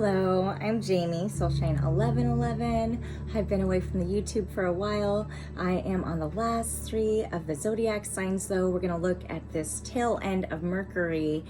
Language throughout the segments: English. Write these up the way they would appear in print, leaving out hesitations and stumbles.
Hello, I'm Jamie, Soulshine 1111. I've been away from the YouTube for a while. I am on the last 3 of the zodiac signs though. We're going to look at this tail end of Mercury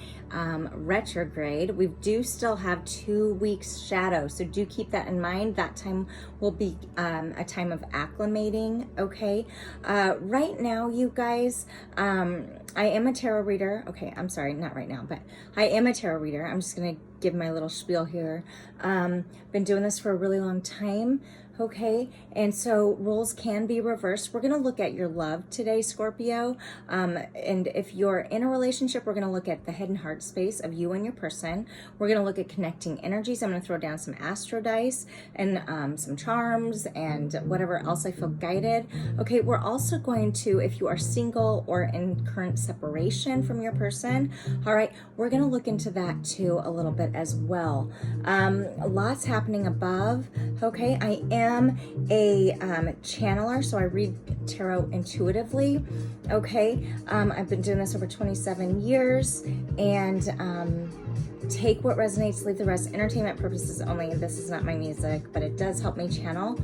retrograde. We do still have 2 weeks shadow, so do keep that in mind. That time will be a time of acclimating, okay? Right now, you guys, I am a tarot reader. Okay, I'm sorry, not right now, but I am a tarot reader. I'm just going to give my little spiel here. Been doing this for a really long time, okay? And so roles can be reversed. We're going to look at your love today, Scorpio. And if you're in a relationship, we're going to look at the head and heart space of you and your person. We're going to look at connecting energies. I'm going to throw down some astro dice and some charms and whatever else I feel guided. Okay, we're also going to, if you are single or in current separation from your person, all right, we're going to look into that too a little bit as well. Lots happening above. Okay, I am a channeler, so I read tarot intuitively. Okay, I've been doing this over 27 years, and take what resonates, leave the rest. Entertainment purposes only. This is not my music, but it does help me channel.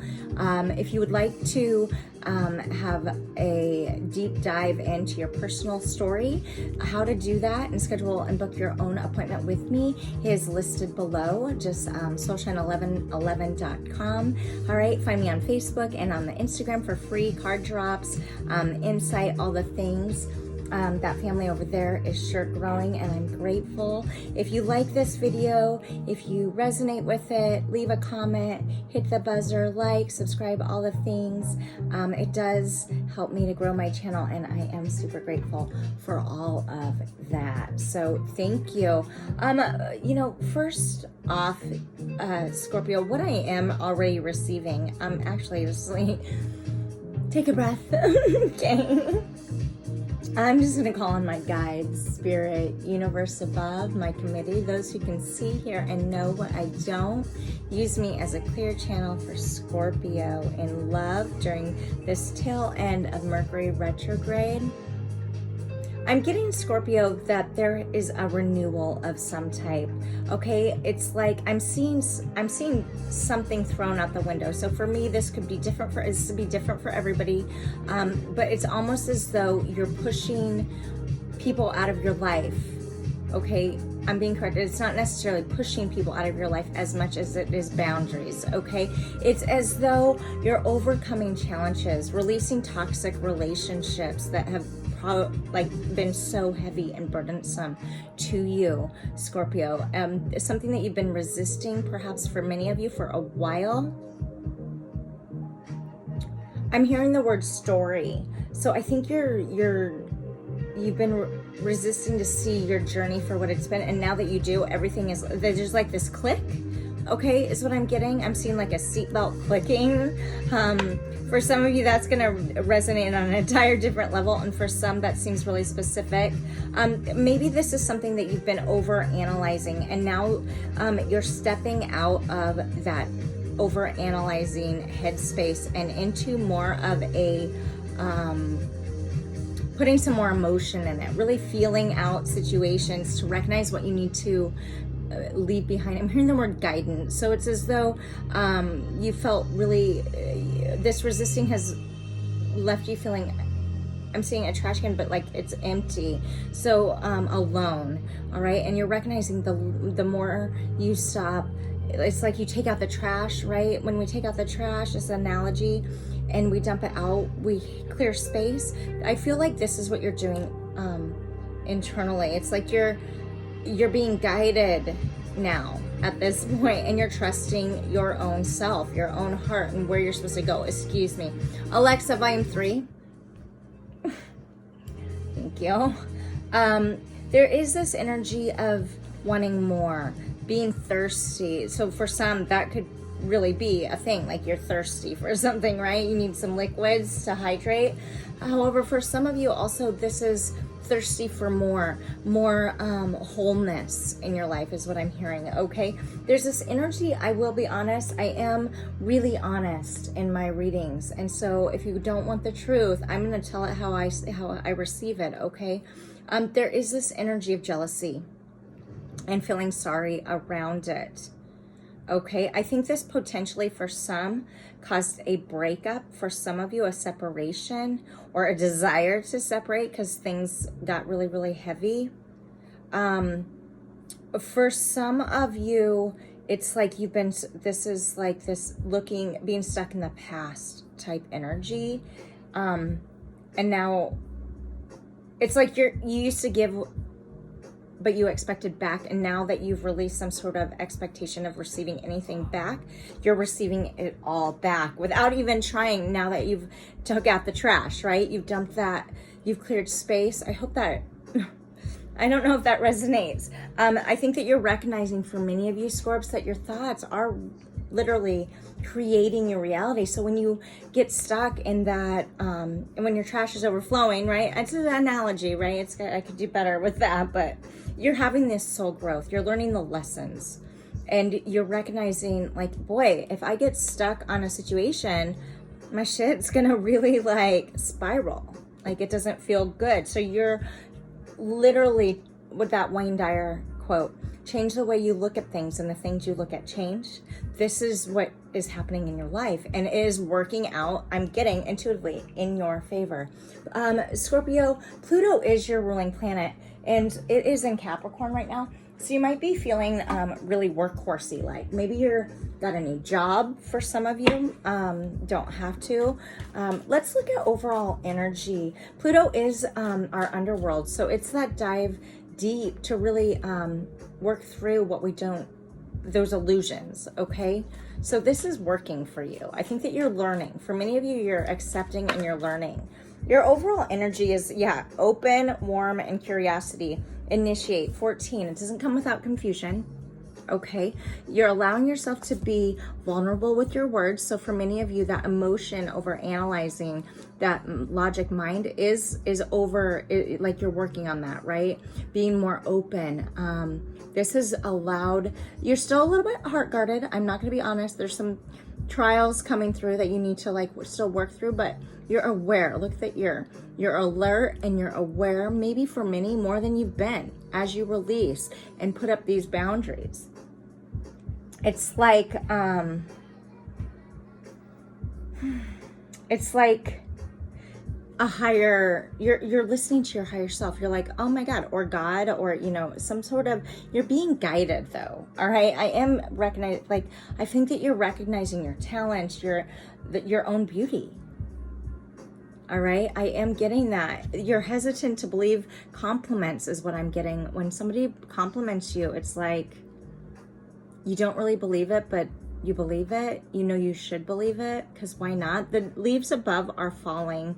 If you would like to have a deep dive into your personal story, how to do that and schedule and book your own appointment with me is listed below. Just soulshine1111.com. All right, find me on Facebook and on the Instagram for free card drops, insight, all the things. That family over there is sure growing, and I'm grateful. If you like this video, if you resonate with it, leave a comment, hit the buzzer, like, subscribe, all the things. It does help me to grow my channel, and I am super grateful for all of that. So thank you. You know, first off, Scorpio, what I am already receiving, actually just like, take a breath, okay? I'm just going to call on my guides, spirit, universe above, my committee, those who can see, hear, and know what I don't. Use me as a clear channel for Scorpio in love during this tail end of Mercury retrograde. I'm getting, Scorpio, that there is a renewal of some type. Okay, it's like I'm seeing something thrown out the window. So for me, this could be different for everybody, but it's almost as though you're pushing people out of your life. Okay, I'm being corrected. It's not necessarily pushing people out of your life as much as it is boundaries. Okay, it's as though you're overcoming challenges, releasing toxic relationships that have been so heavy and burdensome to you, Scorpio. Something that you've been resisting, perhaps for many of you, for a while. I'm hearing the word story, so I think you've been resisting to see your journey for what it's been, and now that you do, everything is, there's like this click. Okay, is what I'm getting. I'm seeing like a seatbelt clicking. For some of you, that's going to resonate on an entire different level, and for some, that seems really specific. Maybe this is something that you've been over-analyzing, and now you're stepping out of that over-analyzing headspace and into more of a putting some more emotion in it, really feeling out situations to recognize what you need to leave behind. I'm hearing the word guidance. So it's as though you felt really, this resisting has left you feeling, I'm seeing a trash can, but like it's empty. So alone, all right? And you're recognizing the more you stop, it's like you take out the trash, right? When we take out the trash, this analogy, and we dump it out, we clear space. I feel like this is what you're doing internally. It's like you're being guided now at this point, and you're trusting your own self, your own heart, and where you're supposed to go. Excuse me. Alexa, volume 3. Thank you. There is this energy of wanting more, being thirsty. So for some, that could really be a thing, like you're thirsty for something, right? You need some liquids to hydrate. However, for some of you also, this is thirsty for more wholeness in your life is what I'm hearing. Okay, there's this energy. I will be honest, I am really honest in my readings, and so if you don't want the truth, I'm going to tell it how I receive it. Okay, there is this energy of jealousy and feeling sorry around it. Okay, I think this potentially for some caused a breakup, for some of you a separation or a desire to separate because things got really, really heavy. For some of you, it's like you've been, this is like this being stuck in the past type energy. And now it's like you used to give, but you expected back, and now that you've released some sort of expectation of receiving anything back, you're receiving it all back without even trying. Now that you've took out the trash, right? You've dumped that, you've cleared space. I hope that, I don't know if that resonates. I think that you're recognizing for many of you, Scorps, that your thoughts are literally creating your reality. So when you get stuck in that, and when your trash is overflowing, right? It's an analogy, right? I could do better with that, but you're having this soul growth. You're learning the lessons, and you're recognizing, like, boy, if I get stuck on a situation, my shit's gonna really like spiral. Like, it doesn't feel good. So you're literally, with that Wayne Dyer quote, change the way you look at things and the things you look at change. This is what is happening in your life, and it is working out, I'm getting intuitively, in your favor. Scorpio, Pluto is your ruling planet, and it is in Capricorn right now. So you might be feeling really workhorsey, like maybe you're got a new job for some of you, don't have to. Let's look at overall energy. Pluto is our underworld, so it's that dive deep to really work through what we don't, those illusions, okay? So this is working for you. I think that you're learning. For many of you, you're accepting and you're learning. Your overall energy is, open, warm, and curiosity. Initiate, 14. It doesn't come without confusion, okay? You're allowing yourself to be vulnerable with your words. So for many of you, that emotion over analyzing, that logic mind is over, like you're working on that, right? Being more open. This has allowed, you're still a little bit heart guarded. I'm not going to be honest. There's some trials coming through that you need to like still work through, but you're aware. Look at you're alert and you're aware, maybe for many more than you've been, as you release and put up these boundaries. It's like a higher, you're listening to your higher self. You're like, oh my God, or God, or some sort of, you're being guided though. All right, I am recognizing, like, I think that you're recognizing your talents, your own beauty. All right, I am getting that. You're hesitant to believe compliments is what I'm getting. When somebody compliments you, it's like you don't really believe it, but you believe it. You should believe it, because why not? The leaves above are falling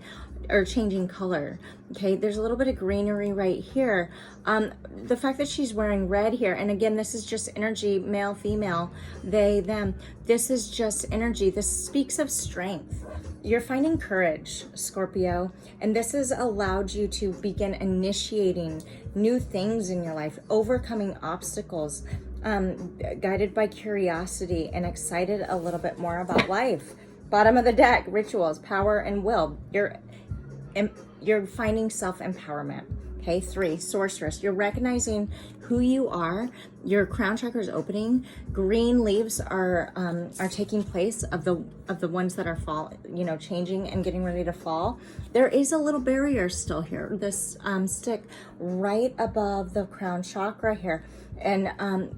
or changing color. Okay, there's a little bit of greenery right here. The fact that she's wearing red here, and again, this is just energy, male, female, they, them. This is just energy. This speaks of strength. You're finding courage, Scorpio, and this has allowed you to begin initiating new things in your life, overcoming obstacles, guided by curiosity and excited a little bit more about life. Bottom of the deck, rituals, power, and will. You're finding self-empowerment. Okay, 3, sorceress. You're recognizing who you are. Your crown chakra is opening. Green leaves are taking place of the ones that are changing and getting ready to fall. There is a little barrier still here. This stick right above the crown chakra here, and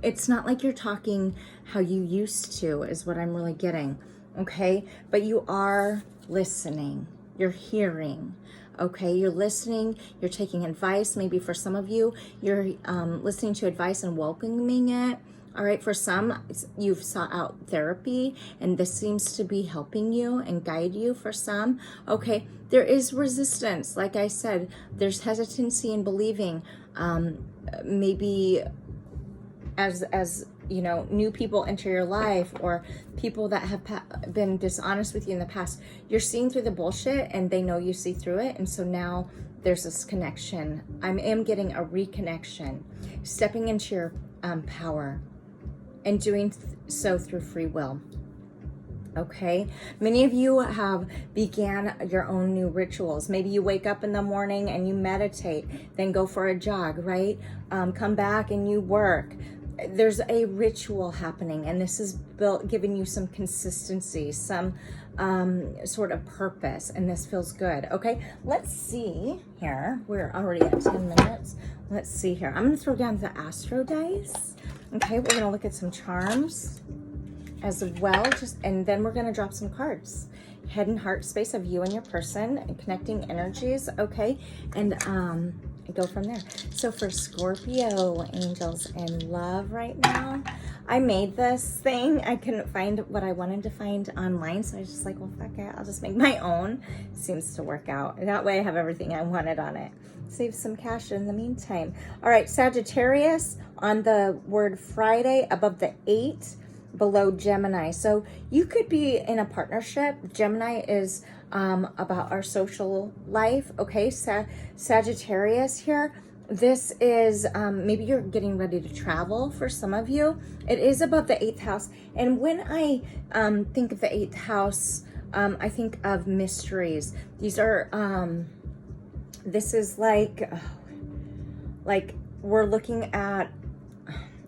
it's not like you're talking how you used to, is what I'm really getting. Okay, but you are listening. You're hearing. Okay, you're listening, you're taking advice. Maybe for some of you, you're listening to advice and welcoming it. All right, for some, you've sought out therapy and this seems to be helping you and guide you. For some, okay, there is resistance. Like I said, there's hesitancy in believing. Maybe as new people enter your life, or people that have been dishonest with you in the past, you're seeing through the bullshit and they know you see through it. And so now there's this connection. I am getting a reconnection, stepping into your power and doing so through free will. Okay, many of you have began your own new rituals. Maybe you wake up in the morning and you meditate, then go for a jog, right? Come back and you work. there's a ritual happening, and this is built, giving you some consistency, some sort of purpose, and this feels good. Okay, let's see here. We're already at 10 minutes. Let's see here. I'm going to throw down the astro dice. Okay, we're going to look at some charms as well, and then we're going to drop some cards. Head and heart space of you and your person, and connecting energies. Okay, and go from there. So for Scorpio, angels and love right now, I made this thing. I couldn't find what I wanted to find online, so I was just like, well, fuck it, I'll just make my own. Seems to work out. That way I have everything I wanted on it. Save some cash in the meantime. All right, Sagittarius on the word Friday, above the 8, below Gemini. So you could be in a partnership. Gemini is about our social life. Okay, Sagittarius here. This is maybe you're getting ready to travel for some of you. It is above the 8th house. And when I think of the 8th house, I think of mysteries. These are, this is like we're looking at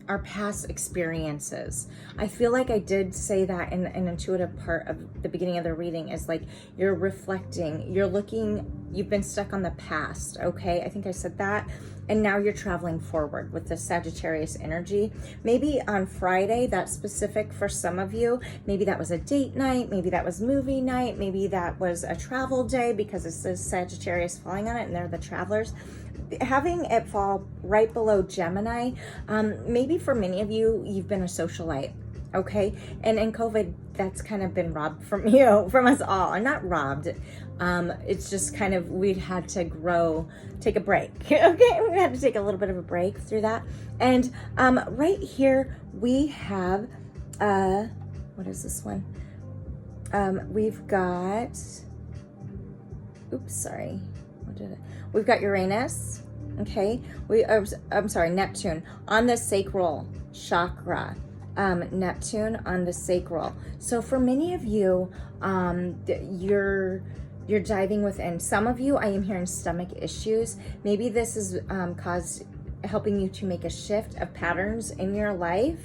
our past experiences. I feel like I did say that in an intuitive part of the beginning of the reading, is like you're reflecting, you're looking, you've been stuck on the past. Okay, I think I said that. And now you're traveling forward with the Sagittarius energy. Maybe on Friday, that's specific for some of you. Maybe that was a date night. Maybe that was movie night. Maybe that was a travel day, because it says Sagittarius falling on it and they're the travelers. Having it fall right below Gemini, maybe for many of you, you've been a socialite. Okay, and in COVID, that's kind of been robbed from you, from us all. Or not robbed. It's just kind of, we'd had to grow, take a break. Okay, we had to take a little bit of a break through that. And right here we have, what is this one? We've got, oops, sorry. What did it? We've got Uranus. Okay, I'm sorry, Neptune on the sacral chakra. Neptune on the sacral. So for many of you, you're diving within. Some of you, I am hearing stomach issues. Maybe this is helping you to make a shift of patterns in your life.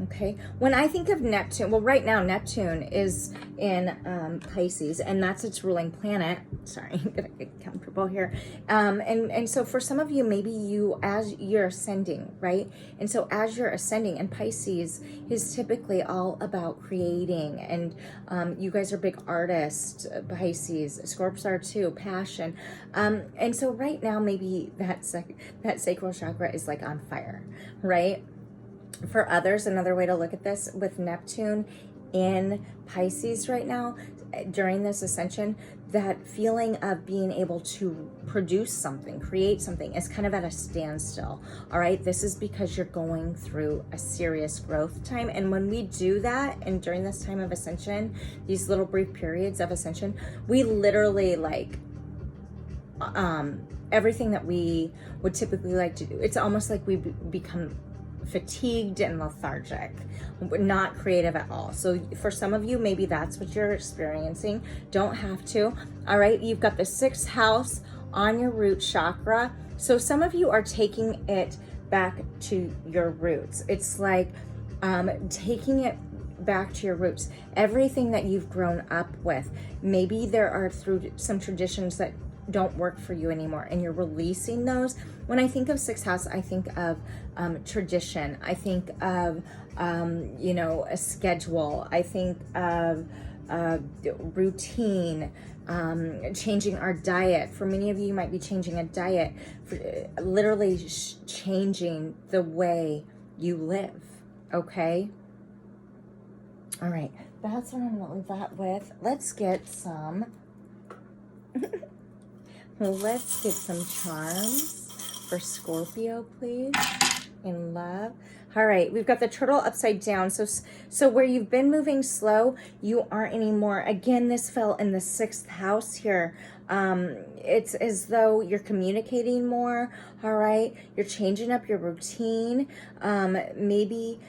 Okay, when I think of Neptune, well, right now Neptune is in Pisces, and that's its ruling planet. Sorry, I'm gonna get comfortable here. And so for some of you, maybe as you're ascending, right? And so as you're ascending, and Pisces is typically all about creating, and you guys are big artists, Pisces, Scorps are too, passion. And so right now, maybe that sacral chakra is like on fire, right? For others, another way to look at this, with Neptune in Pisces right now, during this ascension, that feeling of being able to produce something, create something, is kind of at a standstill. All right, this is because you're going through a serious growth time. And when we do that, and during this time of ascension, these little brief periods of ascension, we literally everything that we would typically like to do, it's almost like we become fatigued and lethargic, not creative at all. So for some of you, maybe that's what you're experiencing. Don't have to. All right, you've got the 6th house on your root chakra. So some of you are taking it back to your roots. It's like taking it back to your roots. Everything that you've grown up with. Maybe there are through some traditions that don't work for you anymore, and you're releasing those. When I think of 6th house, I think of tradition. I think of a schedule. I think of routine, changing our diet. For many of you, you might be changing a diet, literally changing the way you live. Okay, all right, that's what I'm gonna leave that with. Let's get some let's get some charms for Scorpio, please, in love. All right, we've got the turtle upside down. So where you've been moving slow, you aren't anymore. Again, this fell in the 6th house here. It's as though you're communicating more. All right, you're changing up your routine. Maybe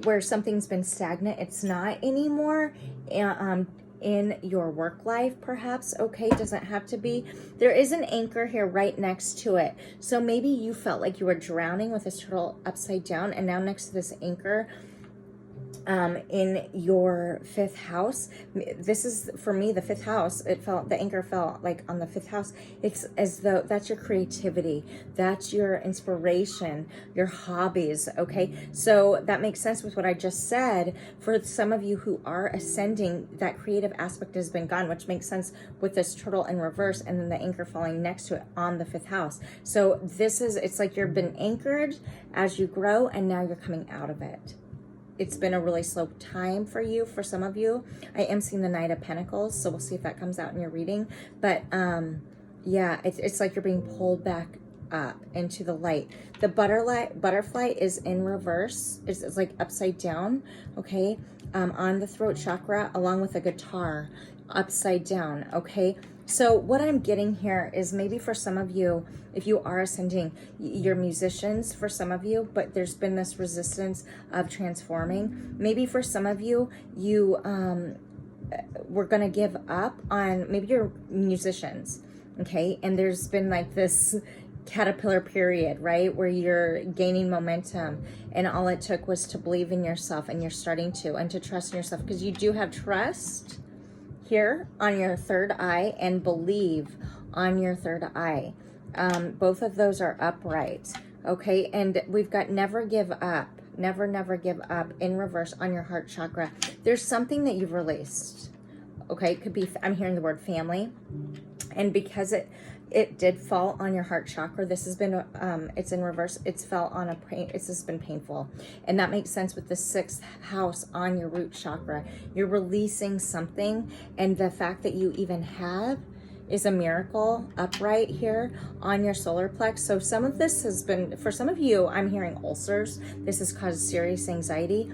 where something's been stagnant, it's not anymore. in your work life, perhaps, okay? Doesn't have to be. There is an anchor here right next to it. So maybe you felt like you were drowning with this turtle upside down, and now next to this anchor, in your 5th house. This is, for me, the 5th house. The anchor fell like on the 5th house. It's as though that's your creativity, that's your inspiration, your hobbies, okay? So that makes sense with what I just said. For some of you who are ascending, that creative aspect has been gone, which makes sense with this turtle in reverse and then the anchor falling next to it on the 5th house. So it's like you've been anchored as you grow, and now you're coming out of it. It's been a really slow time for you, for some of you. I am seeing the Knight of Pentacles, so we'll see if that comes out in your reading. But yeah, it's like you're being pulled back up into the light. The butterfly is in reverse. It's like upside down, okay? On the throat chakra, along with a guitar, upside down, okay? So what I'm getting here is maybe for some of you, if you are ascending, you're musicians for some of you, but there's been this resistance of transforming. Maybe for some of you, you were going to give up on, maybe you're musicians, okay? And there's been like this caterpillar period, right? Where you're gaining momentum, and all it took was to believe in yourself, and you're starting to, and to trust in yourself, because you do have trust here on your 3rd eye and believe on your 3rd eye. Both of those are upright, okay? And we've got never give up, never give up in reverse on your heart chakra. There's something that you've released, okay? It could be, I'm hearing the word family, and because it did fall on your heart chakra, this has been it's in reverse, it's fell on it's just been painful. And that makes sense with the 6th house on your root chakra. You're releasing something, and the fact that you even have is a miracle upright here on your solar plex. So some of this has been, for some of you, I'm hearing ulcers. This has caused serious anxiety.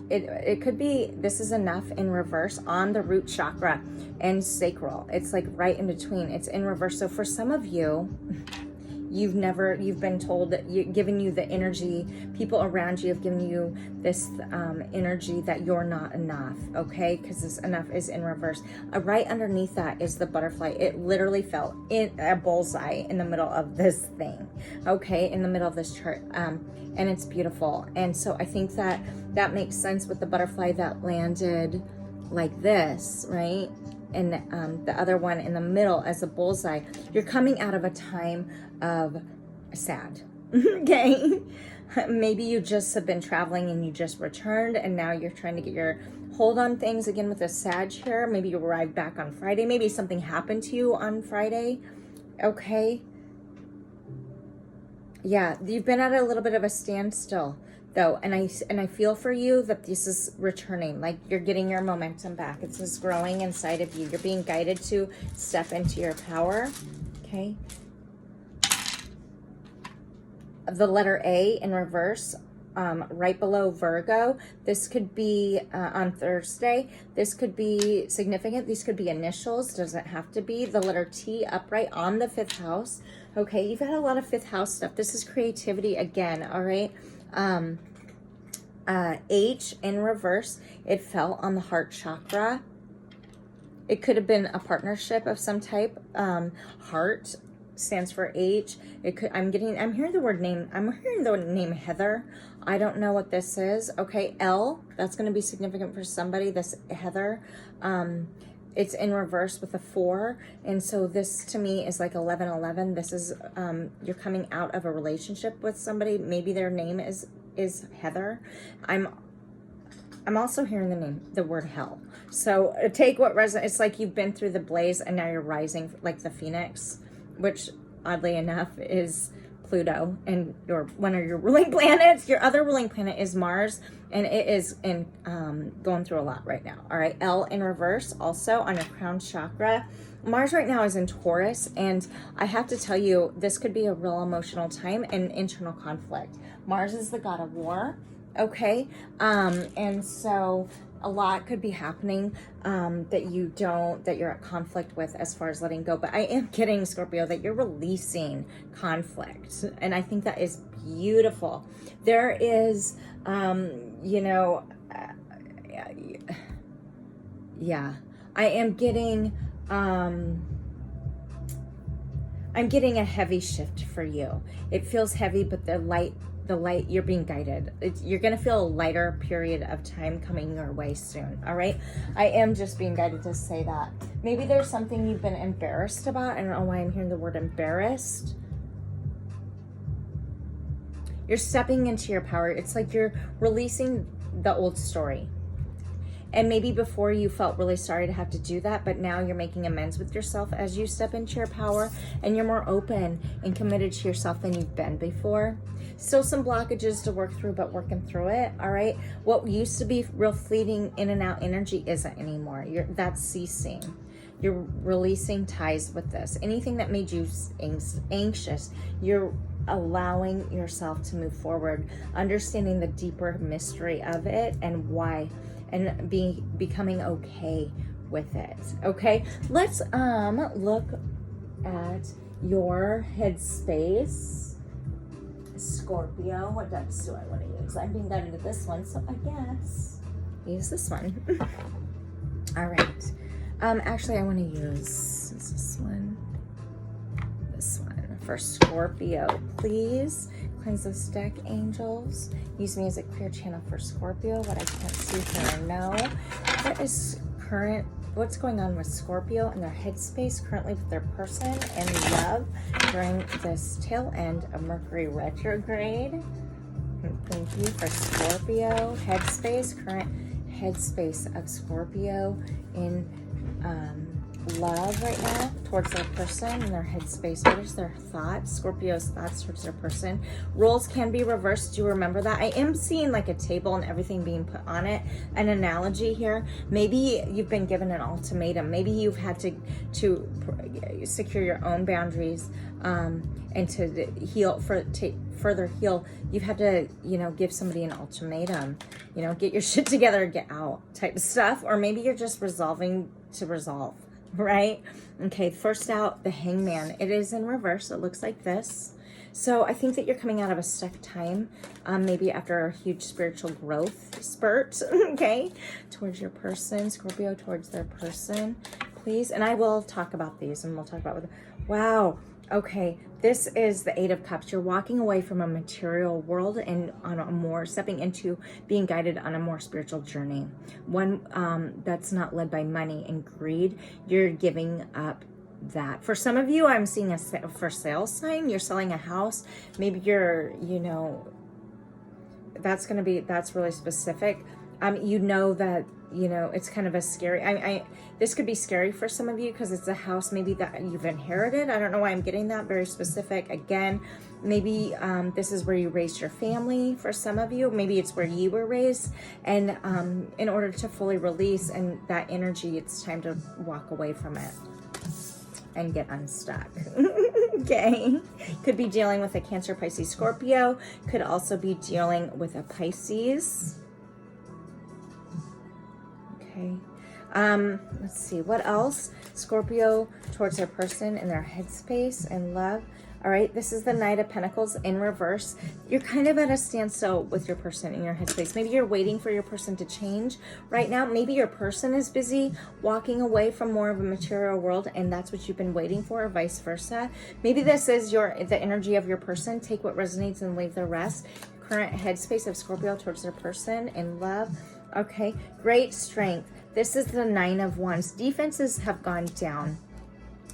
It could be, this is enough in reverse on the root chakra and sacral. It's like right in between. It's in reverse. So for some of you, you've been told that given you the energy, people around you have given you this energy that you're not enough, okay? Because this enough is in reverse. Right underneath that is the butterfly. It literally fell in a bullseye in the middle of this thing, okay? In the middle of this chart, and it's beautiful. And so I think that makes sense with the butterfly that landed like this, right? And the other one in the middle as a bullseye. You're coming out of a time of sad, okay? Maybe you just have been traveling and you just returned, and now you're trying to get your hold on things again with a Sag here. Maybe you arrived back on Friday. Maybe something happened to you on Friday, okay? Yeah, you've been at a little bit of a standstill, though, and I feel for you that this is returning, like you're getting your momentum back. It's just growing inside of you. You're being guided to step into your power, okay? The letter A in reverse, right below Virgo. This could be on Thursday. This could be significant. These could be initials. Doesn't have to be. The letter T upright on the 5th house. Okay, you've had a lot of 5th house stuff. This is creativity again, all right? H in reverse, it fell on the heart chakra. It could have been a partnership of some type. Heart stands for H. It could, I'm hearing the word name. I'm hearing the name Heather. I don't know what this is. Okay, L, that's going to be significant for somebody, this Heather. It's in reverse with a 4. And so this to me is like 1111. This is, you're coming out of a relationship with somebody. Maybe their name is Heather. I'm also hearing the word hell. So take what resonates. It's like you've been through the blaze and now you're rising like the phoenix, which oddly enough is Pluto and one of your ruling planets. Your other ruling planet is Mars, and it is going through a lot right now. All right, L in reverse also on your crown chakra. Mars right now is in Taurus, and I have to tell you, this could be a real emotional time and internal conflict. Mars is the god of war, okay? And so a lot could be happening that you're at conflict with as far as letting go. But I am getting, Scorpio, that you're releasing conflict. And I think that is beautiful. There is, yeah, I am getting, I'm getting a heavy shift for you. It feels heavy, but the light, you're being guided. You're going to feel a lighter period of time coming your way soon. All right. I am just being guided to say that. Maybe there's something you've been embarrassed about. I don't know why I'm hearing the word embarrassed. You're stepping into your power. It's like you're releasing the old story. And maybe before you felt really sorry to have to do that, but now you're making amends with yourself as you step into your power, and you're more open and committed to yourself than you've been before. Still some blockages to work through, but working through it. All right. What used to be real fleeting in and out energy isn't anymore. That's ceasing. You're releasing ties with this. Anything that made you anxious, you're allowing yourself to move forward, understanding the deeper mystery of it and why, and becoming okay with it. Okay, let's look at your headspace, Scorpio. What decks do I want to use? I'm being guided to this one, so I guess use this one. All right. Actually, I want to use this one. This one for Scorpio, please. Cleanse this deck, angels. Use me as a clear channel for Scorpio. What I can't see here, no. What is what's going on with Scorpio and their headspace currently with their person and love during this tail end of Mercury retrograde? Thank you for Scorpio. Headspace, current headspace of Scorpio in love right now towards their person and their headspace. What is their thoughts? Scorpio's thoughts towards their person. Roles can be reversed. Do you remember that? I am seeing like a table and everything being put on it. An analogy here. Maybe you've been given an ultimatum. Maybe you've had to secure your own boundaries and to heal, further heal. You've had to, give somebody an ultimatum. Get your shit together, get out type of stuff. Or maybe you're just resolving to resolve. Right? Okay, first out, the Hangman. It is in reverse. It looks like this. So I think that you're coming out of a stuck time, maybe after a huge spiritual growth spurt, okay, towards your person, Scorpio, towards their person, please. And I will talk about these, and we'll talk about wow. Okay, this is the Eight of Cups. You're walking away from a material world and stepping into being guided on a more spiritual journey. One that's not led by money and greed. You're giving up that. For some of you, I'm seeing a for sale sign. You're selling a house. Maybe you're, that's really specific. That, it's kind of a scary, this could be scary for some of you because it's a house maybe that you've inherited. I don't know why I'm getting that, very specific. Again, maybe this is where you raised your family for some of you. Maybe it's where you were raised. And in order to fully release and that energy, it's time to walk away from it and get unstuck. Okay. Could be dealing with a Cancer, Pisces, Scorpio. Could also be dealing with a Pisces. Okay. Let's see what else. Scorpio towards their person and their headspace and love. All right, this is the Knight of Pentacles in reverse. You're kind of at a standstill with your person in your headspace. Maybe you're waiting for your person to change right now. Maybe your person is busy walking away from more of a material world, and that's what you've been waiting for, or vice versa. Maybe this is the energy of your person. Take what resonates and leave the rest. Current headspace of Scorpio towards their person in love. Okay, great strength. This is the Nine of Wands. Defenses have gone down.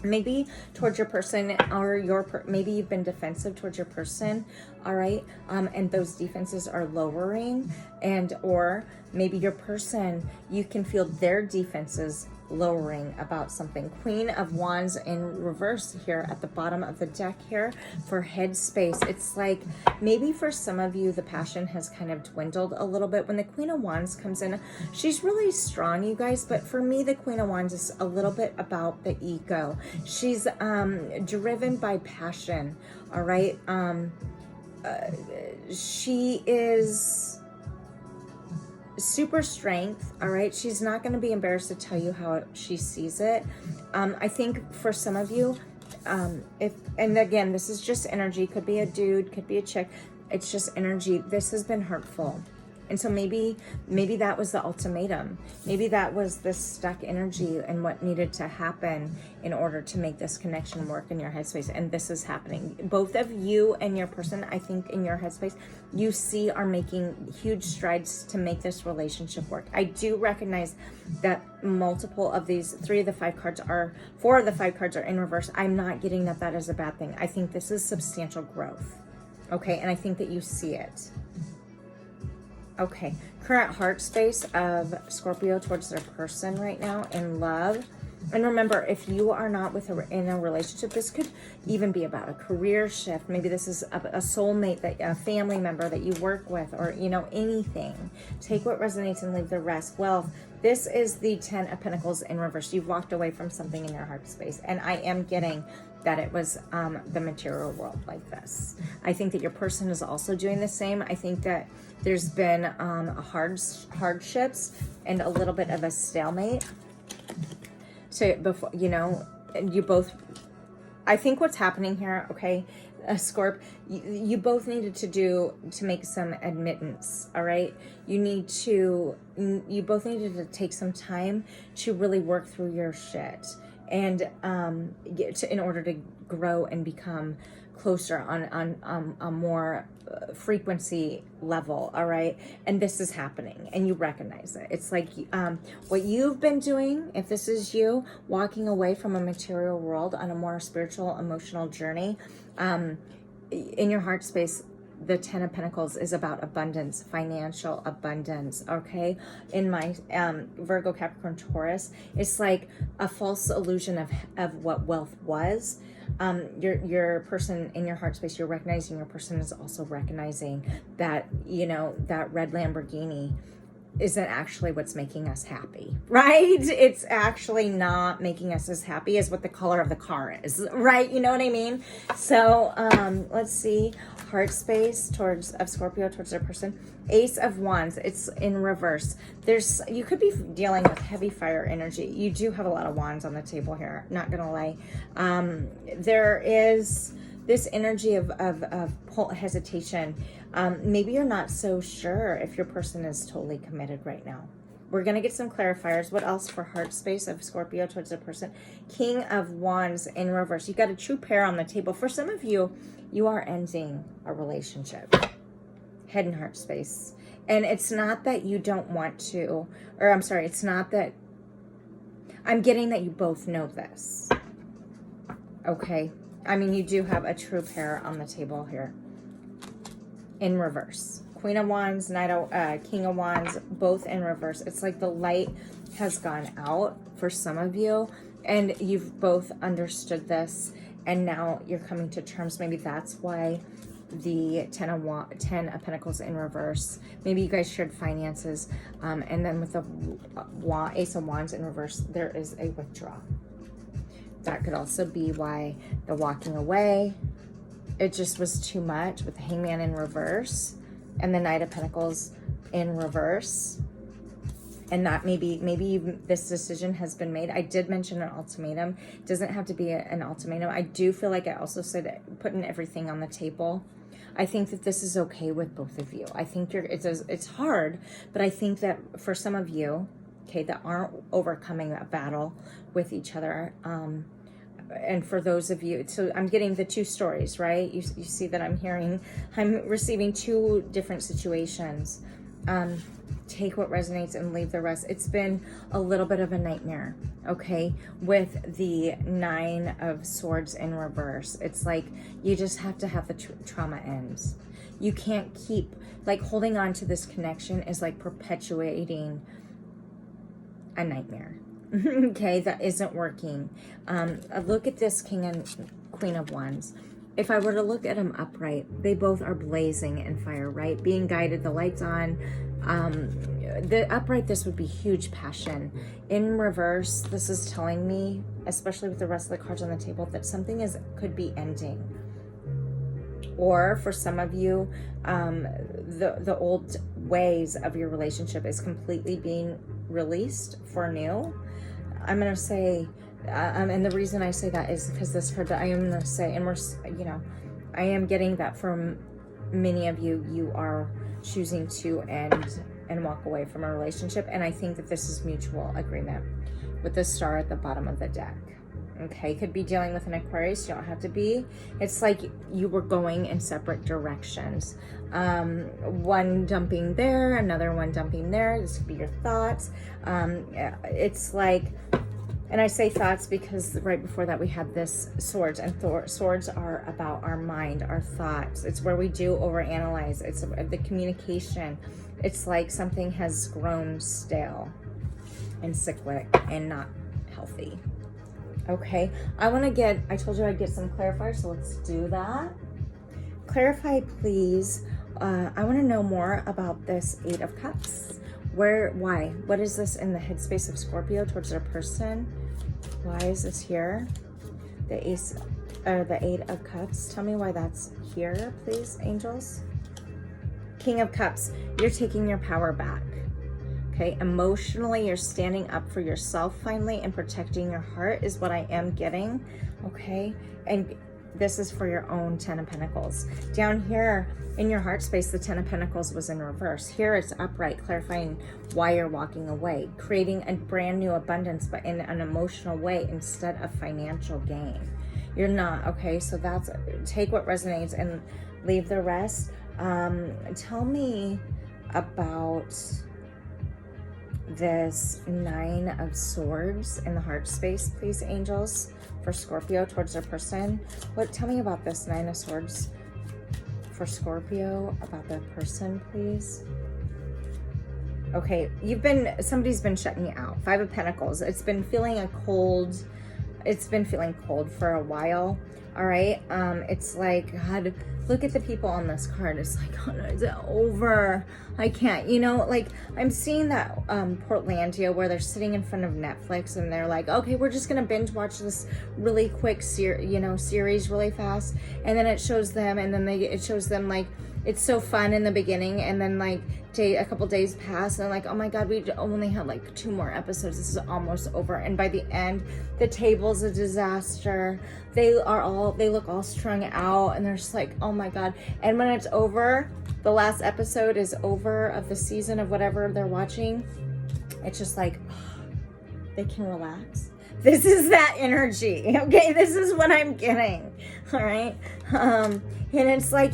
Maybe towards your person, or maybe you've been defensive towards your person, all right, and those defenses are lowering, or maybe your person, you can feel their defenses lowering about something. Queen of Wands in reverse here at the bottom of the deck here for headspace. It's like maybe for some of you the passion has kind of dwindled a little bit. When the Queen of Wands comes in, she's really strong, you guys, but for me the Queen of Wands is a little bit about the ego. She's driven by passion, all right. She is super strength, all right. She's not going to be embarrassed to tell you how she sees it. I think for some of you, and again, this is just energy, could be a dude, could be a chick, it's just energy. This has been hurtful, And so maybe that was the ultimatum. Maybe that was this stuck energy and what needed to happen in order to make this connection work in your headspace. And this is happening. Both of you and your person, I think, in your headspace, you see are making huge strides to make this relationship work. I do recognize that multiple of these, 4 of the 5 cards are in reverse. I'm not getting that is a bad thing. I think this is substantial growth. Okay, and I think that you see it. Okay, current heart space of Scorpio towards their person right now in love. And remember, if you are not in a relationship, this could even be about a career shift. Maybe this is a soulmate, a family member that you work with, or, you know, anything. Take what resonates and leave the rest. Wealth. This is the 10 of Pentacles in reverse. You've walked away from something in your heart space. And I am getting that it was the material world like this. I think that your person is also doing the same. I think that there's been hardships and a little bit of a stalemate. So before, you know, you both, I think what's happening here, okay, Scorp, you both needed to make some admittance, all right? You both needed to take some time to really work through your shit and in order to grow and become closer on a more frequency level, all right? And this is happening and you recognize it. It's like what you've been doing, if this is you, walking away from a material world on a more spiritual, emotional journey, in your heart space, the 10 of Pentacles is about abundance, financial abundance, okay? In my Virgo, Capricorn, Taurus, it's like a false illusion of what wealth was. Your person in your heart space, you're recognizing your person is also recognizing that, you know, that red Lamborghini isn't actually what's making us happy, right? It's actually not making us as happy as what the color of the car is, right? You know what I mean? So let's see, heart space of Scorpio towards their person. Ace of Wands, it's in reverse. You could be dealing with heavy fire energy. You do have a lot of wands on the table here, not gonna lie. There is this energy of hesitation. Maybe you're not so sure if your person is totally committed right now. We're going to get some clarifiers. What else for heart space of Scorpio towards a person? King of Wands in reverse. You got a true pair on the table. For some of you, you are ending a relationship. Head and heart space. And it's not that you don't want to, or I'm sorry, it's not that, I'm getting that you both know this. Okay. I mean, you do have a true pair on the table here. In reverse. Queen of Wands, King of Wands, both in reverse. It's like the light has gone out for some of you and you've both understood this and now you're coming to terms. Maybe that's why the 10 of Pentacles in reverse. Maybe you guys shared finances. And then with the Ace of Wands in reverse, there is a withdrawal. That could also be why the walking away, it just was too much with the Hangman in reverse and the Knight of Pentacles in reverse. And that maybe this decision has been made. I did mention an ultimatum. It doesn't have to be an ultimatum. I do feel like I also said putting everything on the table. I think that this is okay with both of you. I think it's hard, but I think that for some of you, okay, that aren't overcoming that battle with each other, and for those of you, so I'm getting the two stories, right? You see that I'm receiving two different situations. Take what resonates and leave the rest. It's been a little bit of a nightmare, okay? With the 9 of Swords in reverse. It's like you just have to have the trauma ends. You can't keep, like, holding on to this connection is like perpetuating a nightmare. Okay, that isn't working. Look at this King and Queen of Wands. If I were to look at them upright, they both are blazing in fire, right? Being guided, the lights on. The upright, this would be huge passion. In reverse, this is telling me, especially with the rest of the cards on the table, that something could be ending. Or for some of you, the old ways of your relationship is completely being released for new. I'm going to say, and the reason I say that is because this card that I am going to say, and we're, you know, I am getting that from many of you, you are choosing to end and walk away from a relationship. And I think that this is mutual agreement with the star at the bottom of the deck. Okay, could be dealing with an Aquarius, you don't have to be. It's like you were going in separate directions. One dumping there, another one dumping there. This could be your thoughts. It's like, and I say thoughts because right before that we had this swords, and swords are about our mind, our thoughts. It's where we do overanalyze. It's the communication. It's like something has grown stale and cyclic and not healthy. Okay, I told you I'd get some clarifiers, so let's do that. Clarify, please. I want to know more about this 8 of Cups. Why? What is this in the headspace of Scorpio towards their person? Why is this here? The 8 of Cups. Tell me why that's here, please, angels. King of Cups, you're taking your power back. Okay, emotionally, you're standing up for yourself finally and protecting your heart is what I am getting. Okay, and this is for your own 10 of Pentacles. Down here in your heart space, the 10 of Pentacles was in reverse. Here it's upright, clarifying why you're walking away, creating a brand new abundance, but in an emotional way instead of financial gain. You're not, okay? So that's, take what resonates and leave the rest. Tell me about this 9 of Swords in the heart space, please, angels, for Scorpio towards their person. Tell me about this 9 of Swords for Scorpio, about their person, please. Okay, somebody's been shutting you out. 5 of Pentacles. It's been feeling cold for a while. All right, it's like, God, look at the people on this card. It's like, oh no, is it over? I can't, like I'm seeing that Portlandia where they're sitting in front of Netflix and they're like, okay, we're just gonna binge watch this really quick series really fast, and then it shows them, and then it shows them like it's so fun in the beginning, and then like a couple days pass and they're like, oh my God, we only have like 2 more episodes, this is almost over. And by the end, the table's a disaster. They look all strung out, and they're just like, oh my God. And when it's over, the last episode is over of the season of whatever they're watching, it's just like, oh, they can relax. This is that energy, okay? This is what I'm getting, all right? And it's like,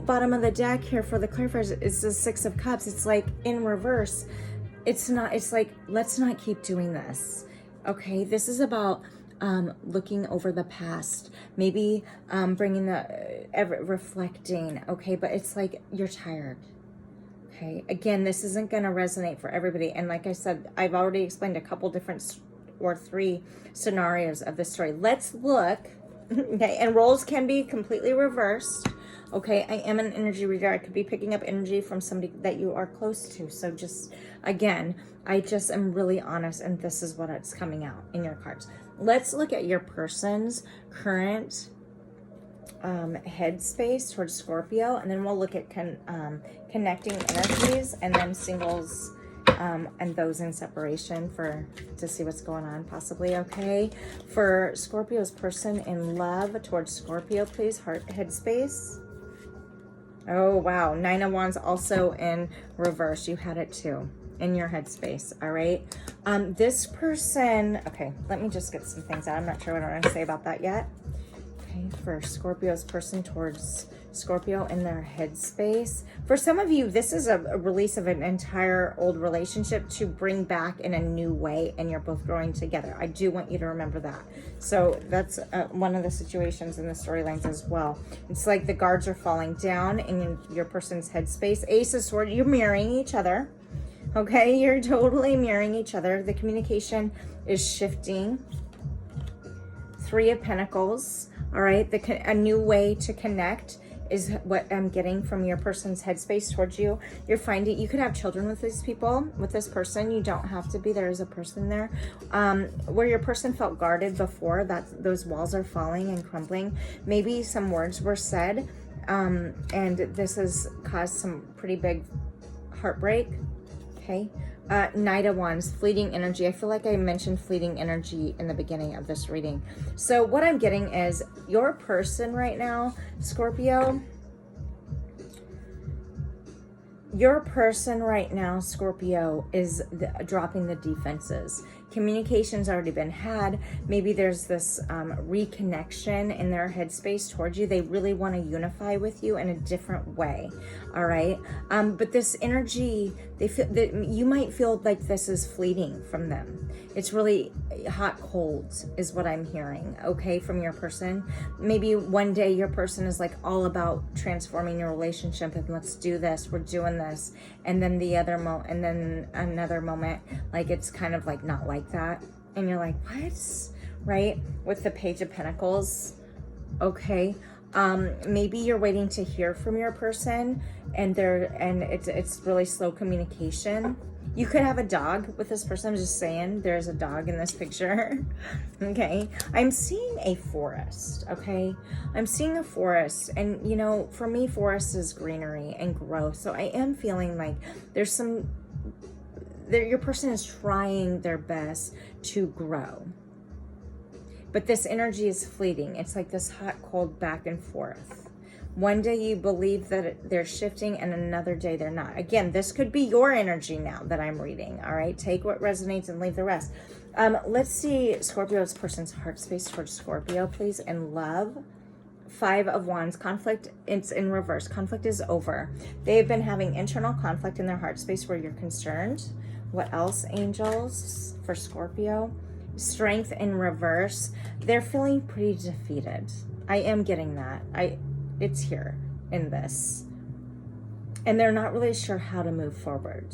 bottom of the deck here for the clarifiers is the 6 of Cups. It's like in reverse. It's like, let's not keep doing this, okay? This is about looking over the past, maybe bringing reflecting, okay? But it's like, you're tired. Okay, again, this isn't going to resonate for everybody. And like I said, I've already explained a couple different or 3 scenarios of this story. Let's look, okay, and roles can be completely reversed. Okay, I am an energy reader. I could be picking up energy from somebody that you are close to. So just, again, I just am really honest, and this is what it's coming out in your cards. Let's look at your person's current headspace towards Scorpio, and then we'll look at connecting energies, and then singles and those in separation to see what's going on possibly, okay? For Scorpio's person in love towards Scorpio, please, heart headspace. Oh, wow. 9 of Wands also in reverse. You had it too in your headspace, all right? This person, okay, let me just get some things out. I'm not sure what I'm going to say about that yet. Okay, for Scorpio's person towards Scorpio in their headspace. For some of you, this is a release of an entire old relationship to bring back in a new way, and you're both growing together. I do want you to remember that. So that's one of the situations in the storylines as well. It's like the guards are falling down in your person's headspace. Ace of Swords, you're mirroring each other. Okay, you're totally mirroring each other. The communication is shifting. 3 of Pentacles. All right, a new way to connect is what I'm getting from your person's headspace towards you. You're finding you could have children with these people, with this person. You don't have to be. There is a person there. Where your person felt guarded before, those walls are falling and crumbling. Maybe some words were said, and this has caused some pretty big heartbreak. Okay. Knight of Wands, fleeting energy. I feel like I mentioned fleeting energy in the beginning of this reading. So what I'm getting is your person right now, Scorpio, Your person right now, Scorpio, is dropping the defenses. Communication's already been had. Maybe there's this reconnection in their headspace towards you. They really want to unify with you in a different way. All right. But this energy, they feel that you might feel like this is fleeting from them. It's really hot cold is what I'm hearing. Okay. From your person. Maybe one day your person is like all about transforming your relationship and let's do this. We're doing this. And then and then another moment, like it's kind of like not like that, and you're like, what? Right? With the Page of Pentacles. Okay. Maybe you're waiting to hear from your person, and it's really slow communication. You could have a dog with this person. I'm just saying, there's a dog in this picture. Okay. I'm seeing a forest. Okay. I'm seeing a forest, and you know, for me, forest is greenery and growth. So I am feeling like there's your person is trying their best to grow. But this energy is fleeting. It's like this hot, cold back and forth. One day you believe that they're shifting and another day they're not. Again, this could be your energy now that I'm reading. All right. Take what resonates and leave the rest. Let's see Scorpio's person's heart space towards Scorpio, please. In love. 5 of Wands. Conflict, it's in reverse. Conflict is over. They've been having internal conflict in their heart space where you're concerned. What else, angels, for Scorpio? Strength in reverse. They're feeling pretty defeated. I am getting that. It's here in this. And they're not really sure how to move forward.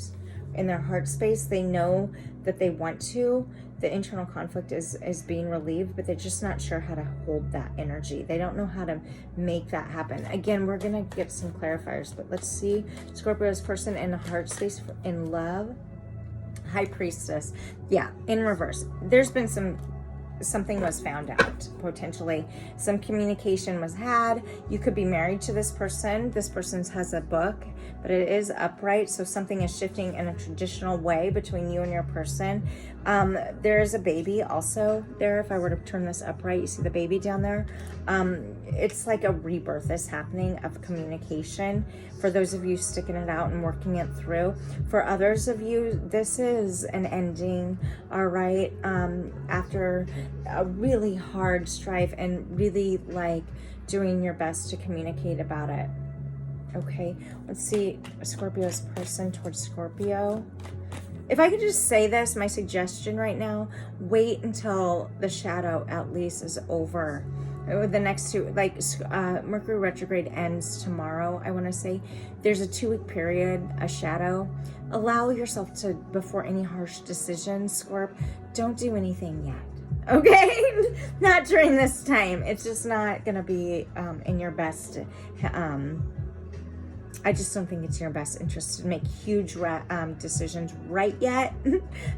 In their heart space, they know that they want to. The internal conflict is being relieved, but they're just not sure how to hold that energy. They don't know how to make that happen. Again, we're going to get some clarifiers, but let's see Scorpio's person in the heart space in love. High Priestess. Yeah, in reverse. There's been something was found out, potentially. Some communication was had. You could be married to this person. This person has a book, but it is upright. So something is shifting in a traditional way between you and your person. There is a baby also there. If I were to turn this upright, you see the baby down there. It's like a rebirth is happening of communication. For those of you sticking it out and working it through. For others of you, this is an ending, all right, after a really hard strife and really like doing your best to communicate about it. Okay, let's see Scorpio's person towards Scorpio. If I could just say this, my suggestion right now, wait until the shadow at least is over. The next two, like Mercury retrograde ends tomorrow, I want to say. There's a 2-week period, a shadow. Allow yourself to, before any harsh decisions, Scorp, don't do anything yet. Okay? Not during this time. It's just not going to be in your best I just don't think it's in your best interest to make huge decisions right yet,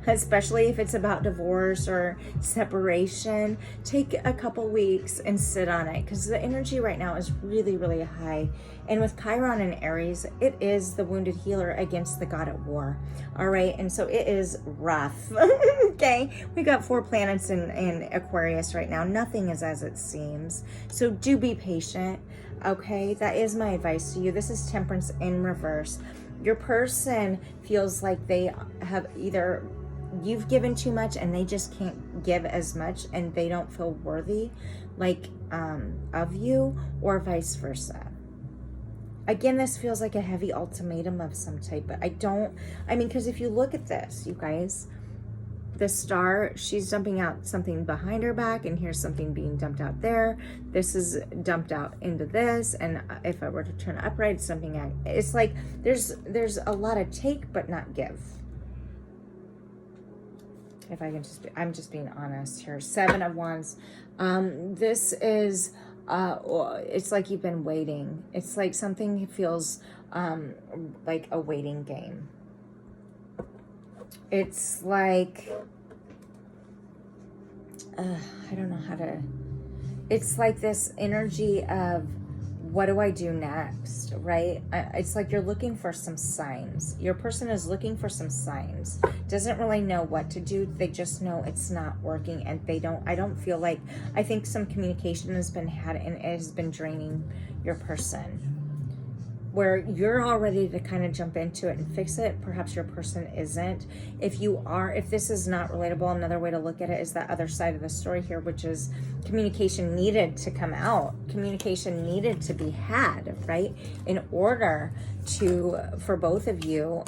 especially if it's about divorce or separation. Take a couple weeks and sit on it, because the energy right now is really, really high. And with Chiron and Aries, it is the wounded healer against the god at war. All right. And so it is rough. Okay. We got 4 planets in Aquarius right now. Nothing is as it seems. So do be patient. Okay. That is my advice to you. This is Temperance in reverse. Your person feels like they have either you've given too much and they just can't give as much and they don't feel worthy of you, or vice versa. Again, this feels like a heavy ultimatum of some type, but because if you look at this, you guys, the star, she's dumping out something behind her back, and here's something being dumped out there. This is dumped out into this, and if I were to turn upright, it's something, it's like there's a lot of take, but not give. If I can I'm just being honest here. 7 of Wands. This is, it's like you've been waiting. It's like something feels like a waiting game. It's like, I don't know how to, it's like this energy of, what do I do next, right? It's like you're looking for some signs. Your person is looking for some signs. Doesn't really know what to do. They just know it's not working, and I don't feel like, I think some communication has been had and it has been draining your person. where you're all ready to kind of jump into it and fix it. Perhaps your person isn't. If you are, if this is not relatable, another way to look at it is that other side of the story here, which is communication needed to come out. Communication needed to be had, right? In order for both of you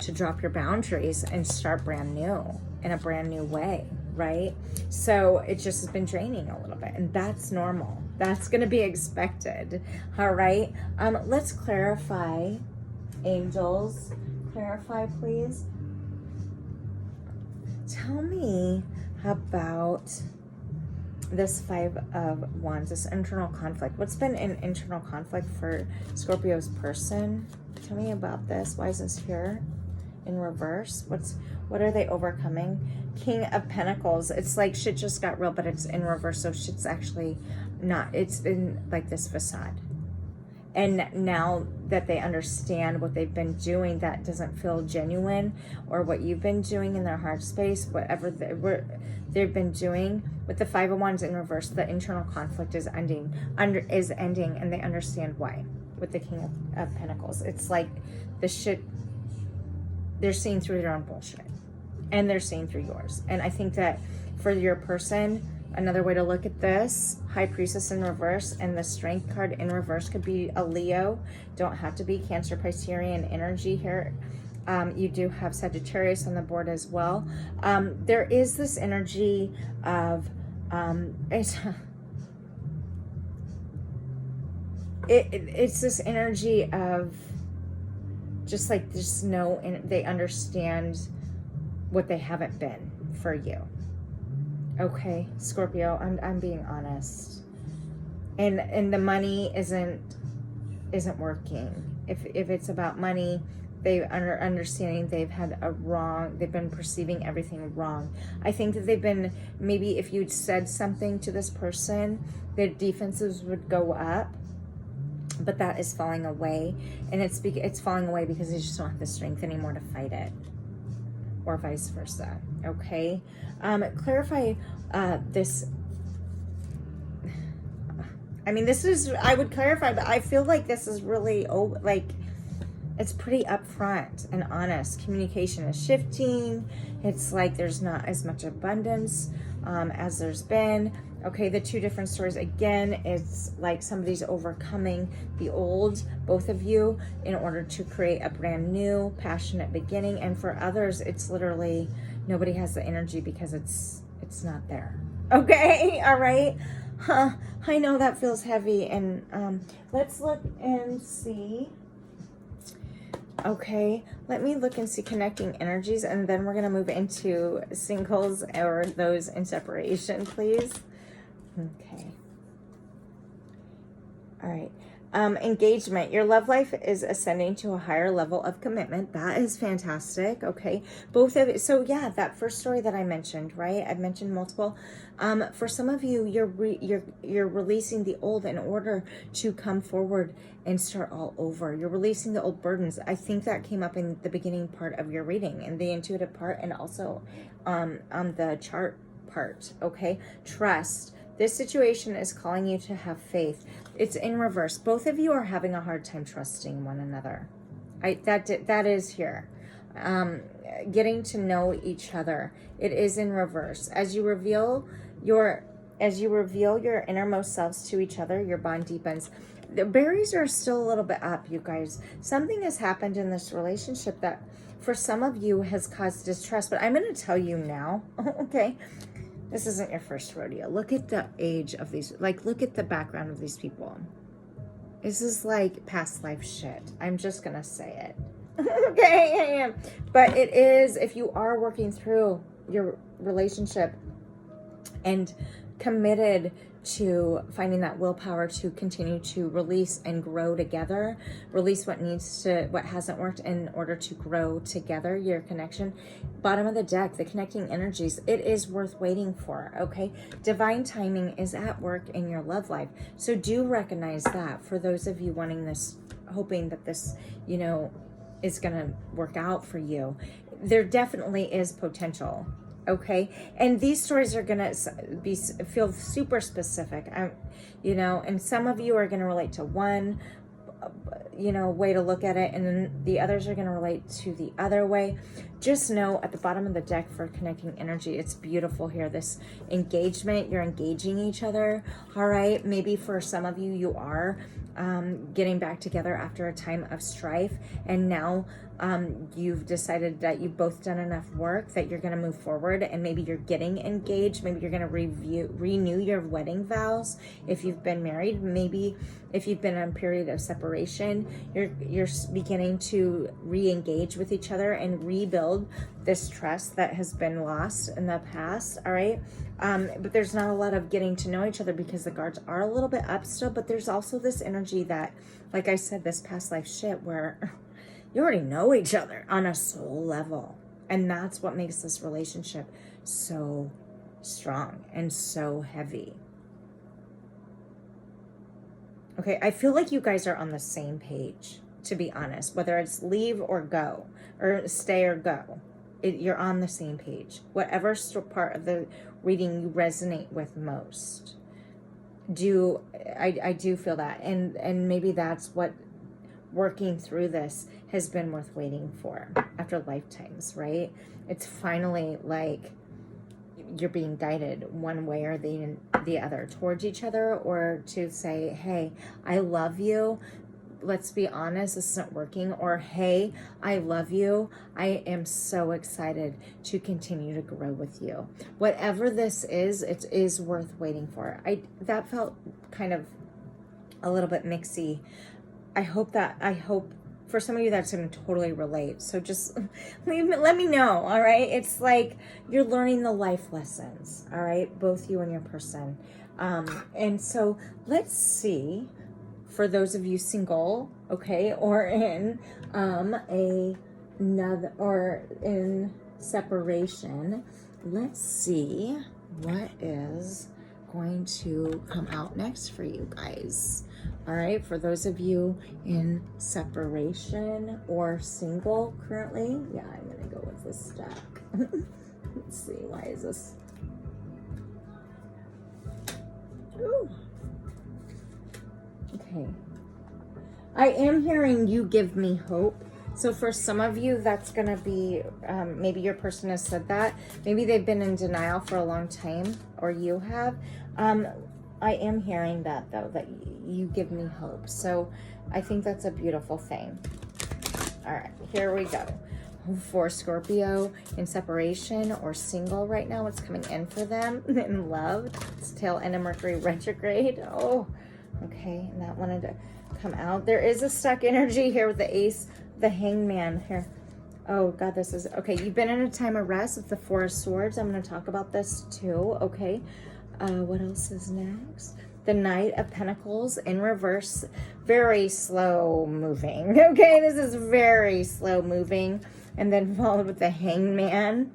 to drop your boundaries and start brand new in a brand new way, right? So it just has been draining a little bit, and that's normal. That's going to be expected. All right. Let's clarify. Angels, clarify, please. Tell me about this 5 of Wands, this internal conflict. What's been an internal conflict for Scorpio's person? Tell me about this. Why is this here in reverse? What are they overcoming? King of Pentacles. It's like shit just got real, but it's in reverse. So shit's actually not, it's been like this facade. And now that they understand what they've been doing that doesn't feel genuine, or what you've been doing in their heart space, whatever they've been doing, with the 5 of Wands in reverse, the internal conflict is ending, and they understand why. With the King of Pentacles, it's like the shit, they're seeing through their own bullshit, and they're seeing through yours. And I think that for your person, another way to look at this, High Priestess in reverse, and the Strength card in reverse could be a Leo. Don't have to be Cancer, Piscean energy here. You do have Sagittarius on the board as well. There is this energy of it's this energy of just like they understand what they haven't been for you. Okay, Scorpio, I'm being honest, and the money isn't working. If it's about money, they understanding they've been perceiving everything wrong. I think that they've been, maybe if you'd said something to this person, their defenses would go up, but that is falling away, and it's falling away because they just don't have the strength anymore to fight it, or vice versa. Okay, clarify this. I mean, I would clarify, but I feel like this is really it's pretty upfront and honest. Communication is shifting. It's like there's not as much abundance as there's been. Okay, the 2 different stories. Again, it's like somebody's overcoming the old, both of you, in order to create a brand new, passionate beginning. And for others, it's literally nobody has the energy because it's not there. Okay, all right. I know that feels heavy. And let's look and see. Okay, let me look and see connecting energies, and then we're going to move into singles or those in separation, please. Okay. All right. Engagement. Your love life is ascending to a higher level of commitment. That is fantastic. Okay. Both of it. So yeah, that first story that I mentioned, right? I've mentioned multiple. For some of you, you're releasing the old in order to come forward and start all over. You're releasing the old burdens. I think that came up in the beginning part of your reading, in the intuitive part, and also on the chart part. Okay. Trust. This situation is calling you to have faith. It's in reverse. Both of you are having a hard time trusting one another. That is here. Getting to know each other. It is in reverse. As you reveal your innermost selves to each other, your bond deepens. The barriers are still a little bit up, you guys. Something has happened in this relationship that for some of you has caused distrust, but I'm going to tell you now, okay? This isn't your first rodeo. Look at the age of these, look at the background of these people. This is like past life shit. I'm just going to say it. Okay, I am. But it is, if you are working through your relationship and committed to finding that willpower to continue to release and grow together, release what hasn't worked in order to grow together, your connection. Bottom of the deck, the connecting energies, it is worth waiting for, okay? Divine timing is at work in your love life. So do recognize that for those of you wanting this, hoping that this, is going to work out for you. There definitely is potential. Okay, and these stories are gonna feel super specific, and some of you are gonna relate to one, you know, way to look at it, and then the others are going to relate to the other way. Just know at the bottom of the deck for connecting energy, it's beautiful here. This engagement, you're engaging each other. All right. Maybe for some of you, you are getting back together after a time of strife, and now you've decided that you've both done enough work that you're going to move forward, and maybe you're getting engaged. Maybe you're going to renew your wedding vows if you've been married. Maybe if you've been on a period of separation, you're beginning to re-engage with each other and rebuild this trust that has been lost in the past. All right. But there's not a lot of getting to know each other because the guards are a little bit up still, but there's also this energy that, like I said, this past life shit where you already know each other on a soul level. And that's what makes this relationship so strong and so heavy. Okay, I feel like you guys are on the same page, to be honest, whether it's leave or go, or stay or go. You're on the same page. Whatever part of the reading you resonate with most. I do feel that. And maybe that's what working through this has been worth waiting for after lifetimes, right? It's finally like you're being guided one way or the other towards each other, or to say, hey, I love you. Let's be honest, this isn't working. Or, hey, I love you. I am so excited to continue to grow with you. Whatever this is, it is worth waiting for. That felt kind of a little bit mixy. I hope for some of you that's going to totally relate. So just let me know, all right? It's like you're learning the life lessons, all right? Both you and your person. And so let's see, for those of you single, okay, or in in separation, let's see what is going to come out next for you guys. All right, for those of you in separation or single currently, yeah, I'm gonna go with this stack. Let's see, why is this? Ooh. Okay. I am hearing you give me hope. So for some of you, that's going to be, maybe your person has said that. Maybe they've been in denial for a long time, or you have. I am hearing that, though, that you give me hope. So I think that's a beautiful thing. All right, here we go. For Scorpio in separation or single right now, what's coming in for them in love? It's tail end of Mercury retrograde. Oh, okay. And that wanted to come out. There is a stuck energy here with the ace, the hangman here. Oh God, this is okay. You've been in a time of rest with the Four of Swords. I'm going to talk about this too. Okay. What else is next? The Knight of Pentacles in reverse, very slow moving. Okay, this is very slow moving. And then followed with the Hangman.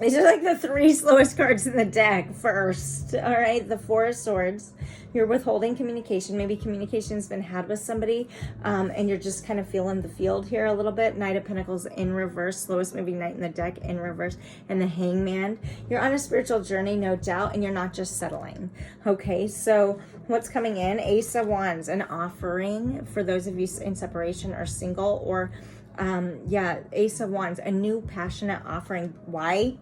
These are like the three slowest cards in the deck first. All right, the Four of Swords. You're withholding communication. Maybe communication's been had with somebody, and you're just kind of feeling the field here a little bit. Knight of Pentacles in reverse, slowest moving knight in the deck in reverse, and the Hangman. You're on a spiritual journey, no doubt, and you're not just settling. Okay, so what's coming in? Ace of Wands, an offering for those of you in separation or single, or Ace of Wands, a new passionate offering. Why?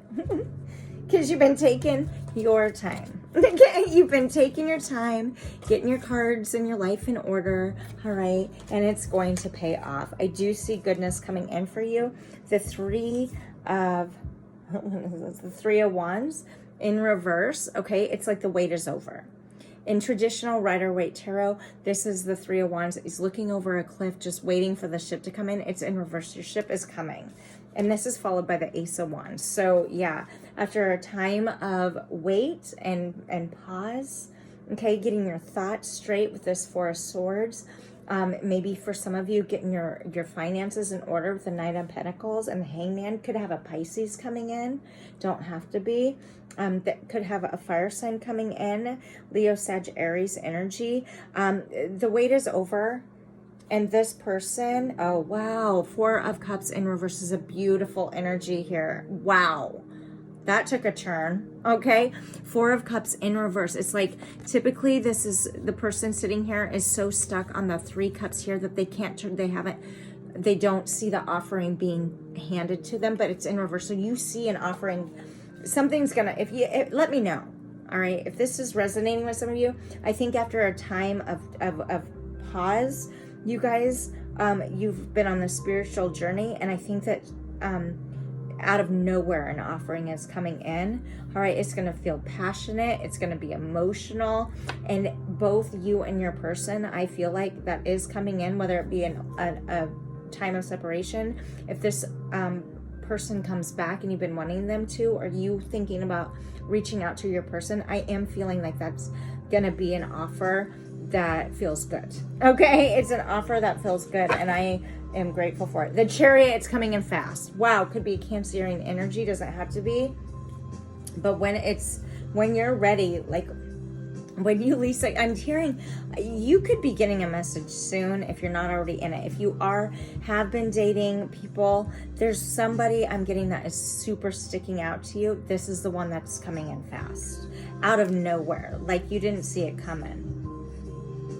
Because you've been taking your time. Okay, you've been taking your time, getting your cards and your life in order, all right, and it's going to pay off. I do see goodness coming in for you. The Three of Wands in reverse, okay, it's like the wait is over. In traditional Rider-Waite Tarot, this is the Three of Wands. He's looking over a cliff, just waiting for the ship to come in. It's in reverse. Your ship is coming. And this is followed by the Ace of Wands. So, yeah, after a time of wait and pause, okay, getting your thoughts straight with this Four of Swords. Maybe for some of you, getting your finances in order with the Knight of Pentacles, and the Hangman could have a Pisces coming in. Don't have to be. That could have a fire sign coming in. Leo, Sag, Aries energy. The wait is over. And this person, oh, wow. Four of Cups in reverse is a beautiful energy here. Wow. That took a turn, okay? Four of Cups in reverse. It's like, typically this is, the person sitting here is so stuck on the Three Cups here that they can't turn, they don't see the offering being handed to them, but it's in reverse. So you see an offering, something's gonna, let me know, all right? If this is resonating with some of you, I think after a time of pause, you guys, you've been on the spiritual journey, and I think that, out of nowhere an offering is coming in. All right, it's going to feel passionate, it's going to be emotional, and both you and your person, I feel like that is coming in, whether it be a time of separation. If this person comes back and you've been wanting them to, or you thinking about reaching out to your person, I am feeling like that's going to be an offer that feels good. Okay, it's an offer that feels good, and I am grateful for it. The Chariot, it's coming in fast. Wow, could be Cancerian energy, doesn't have to be. But when you're ready, like when you least, like, I'm hearing, you could be getting a message soon if you're not already in it. If you have been dating people, there's somebody I'm getting that is super sticking out to you. This is the one that's coming in fast, out of nowhere, like you didn't see it coming.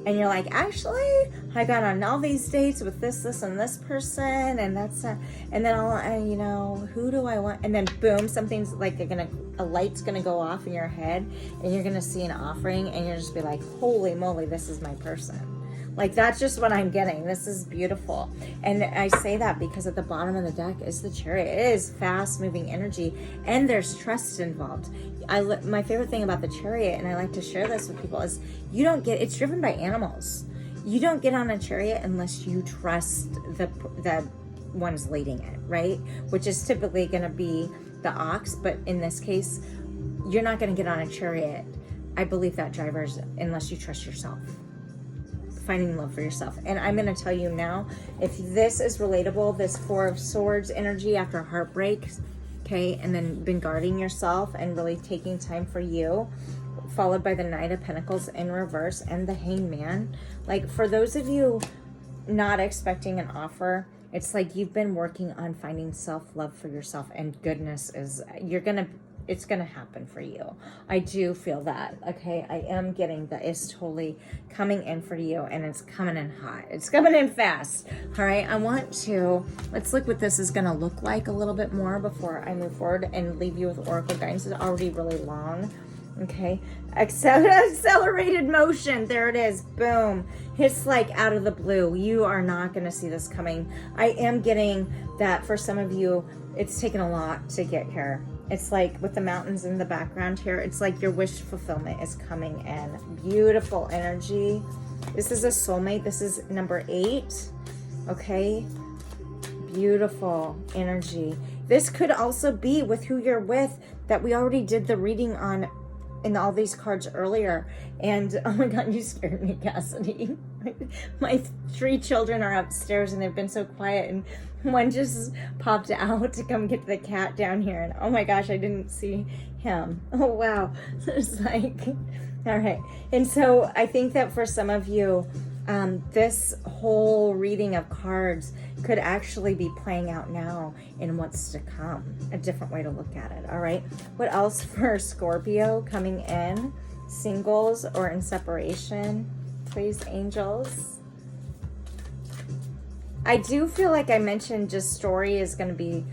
And you're like, actually, I got on all these dates with this, and this person, and that's, and then you know, who do I want? And then boom, something's like, a light's gonna go off in your head, and you're gonna see an offering, and you're just be like, holy moly, this is my person. Like, that's just what I'm getting. This is beautiful. And I say that because at the bottom of the deck is the Chariot. It is fast moving energy, and there's trust involved. My favorite thing about the Chariot, and I like to share this with people, is it's driven by animals. You don't get on a Chariot unless you trust the one's leading it, right? Which is typically going to be the ox, but in this case, you're not going to get on a Chariot, I believe, that drivers, unless you trust yourself. Finding love for yourself. And I'm going to tell you now, if this is relatable, this Four of Swords energy after heartbreak, okay, and then been guarding yourself and really taking time for you, followed by the Knight of Pentacles in reverse and the Hangman. Like, for those of you not expecting an offer, it's like you've been working on finding self-love for yourself, and goodness is, it's gonna happen for you. I do feel that, okay? I am getting that it's totally coming in for you, and it's coming in hot. It's coming in fast, all right? Let's look what this is gonna look like a little bit more before I move forward and leave you with Oracle guidance. It's already really long, okay? Accelerated motion, there it is, boom. It's like out of the blue. You are not gonna see this coming. I am getting that for some of you, it's taken a lot to get here. It's like with the mountains in the background here, it's like your wish fulfillment is coming in. Beautiful energy. This is a soulmate. This is number 8. Okay. Beautiful energy. This could also be with who you're with that we already did the reading on in all these cards earlier. And oh my God, you scared me, Cassidy. My 3 children are upstairs and they've been so quiet, and one just popped out to come get the cat down here, and oh my gosh, I didn't see him. Oh wow. It's like, all right. And so I think that for some of you, this whole reading of cards could actually be playing out now in what's to come, a different way to look at it. All right, what else for Scorpio coming in, singles or in separation, please, angels? I do feel like I mentioned just story is going to be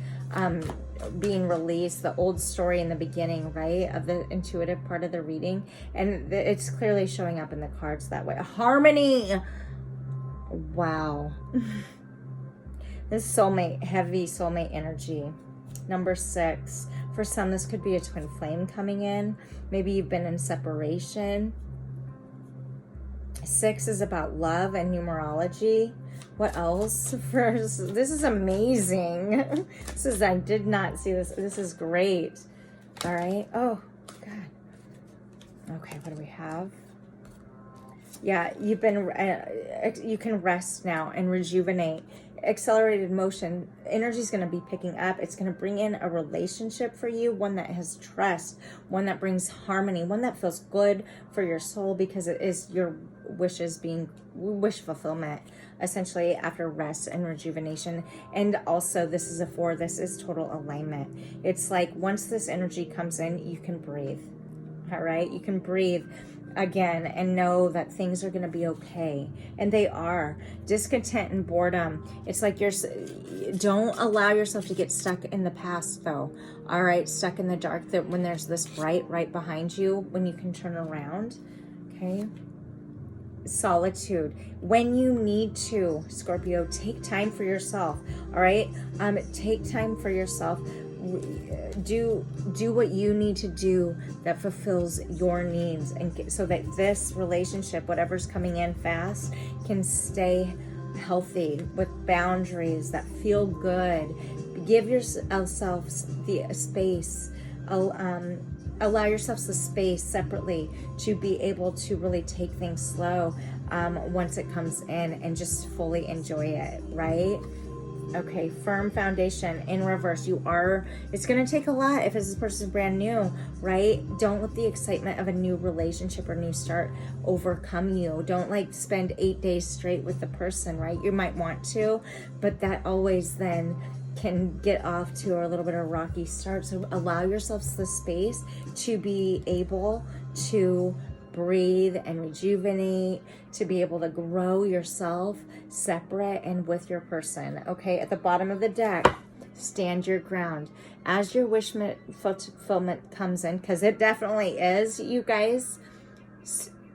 being released, the old story in the beginning, right, of the intuitive part of the reading, and it's clearly showing up in the cards that way. Harmony. Wow. This soulmate, heavy soulmate energy. Number 6. For some, this could be a twin flame coming in. Maybe you've been in separation. 6 is about love and numerology. What else? This is amazing. I did not see this. This is great. All right. Oh, God. Okay, what do we have? Yeah, you can rest now and rejuvenate. Accelerated motion. Energy is going to be picking up. It's going to bring in a relationship for you, one that has trust, one that brings harmony, one that feels good for your soul, because it is your wishes being wish fulfillment. essentially after rest and rejuvenation. And also this is a 4, this is total alignment. It's like once this energy comes in, you can breathe. All right, you can breathe again and know that things are going to be okay, and they are. Discontent and boredom, it's like don't allow yourself to get stuck in the past though. All right, stuck in the dark, that when there's this bright right behind you, when you can turn around. Okay, solitude, when you need to, Scorpio, take time for yourself. All right, take time for yourself. Do what you need to do that fulfills your needs, and so that this relationship, whatever's coming in fast, can stay healthy with boundaries that feel good. Give yourselves the space, allow yourselves the space separately to be able to really take things slow once it comes in, and just fully enjoy it, right? Okay, firm foundation in reverse. It's going to take a lot if this person's brand new, right? Don't let the excitement of a new relationship or new start overcome you. Don't like spend 8 days straight with the person, right? You might want to, but that always then can get off to a little bit of a rocky start. So allow yourselves the space to be able to breathe and rejuvenate, to be able to grow yourself separate and with your person. Okay, at the bottom of the deck, stand your ground. As your wish fulfillment comes in, because it definitely is, you guys,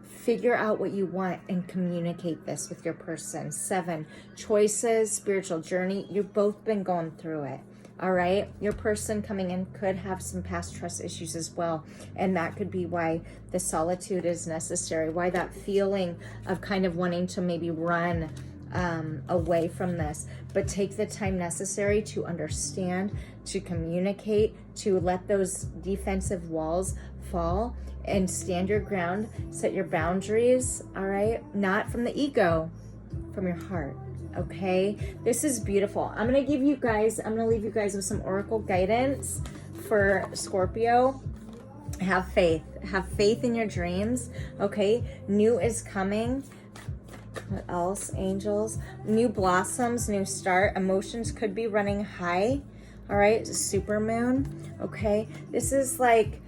figure out what you want and communicate this with your person. 7, choices, spiritual journey. You've both been going through it. All right, your person coming in could have some past trust issues as well, and that could be why the solitude is necessary, why that feeling of kind of wanting to maybe run away from this. But take the time necessary to understand, to communicate, to let those defensive walls fall, and stand your ground, set your boundaries. All right, not from the ego, from your heart. Okay, this is beautiful. I'm going to leave you guys with some oracle guidance for Scorpio. Have faith in your dreams. Okay, new is coming. What else? Angels, new blossoms, new start. Emotions could be running high. All right, super moon. Okay, this is like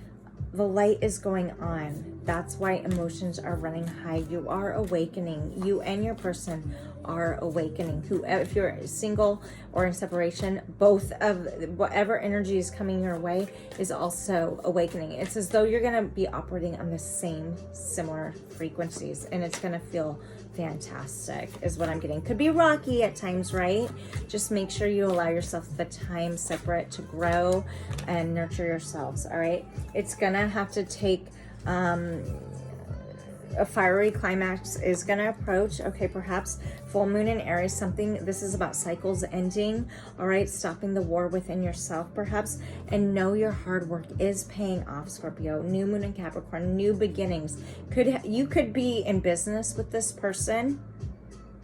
the light is going on. That's why emotions are running high. You are awakening. You and your person are awakening. If you're single or in separation, both of whatever energy is coming your way is also awakening. It's as though you're going to be operating on the same similar frequencies, and it's going to feel fantastic is what I'm getting. Could be rocky at times, right? Just make sure you allow yourself the time separate to grow and nurture yourselves. All right, it's gonna have to take a fiery climax is going to approach. Okay, perhaps full moon in Aries, this is about cycles ending. All right, stopping the war within yourself perhaps, and know your hard work is paying off, Scorpio. New moon in Capricorn, new beginnings. You could be in business with this person.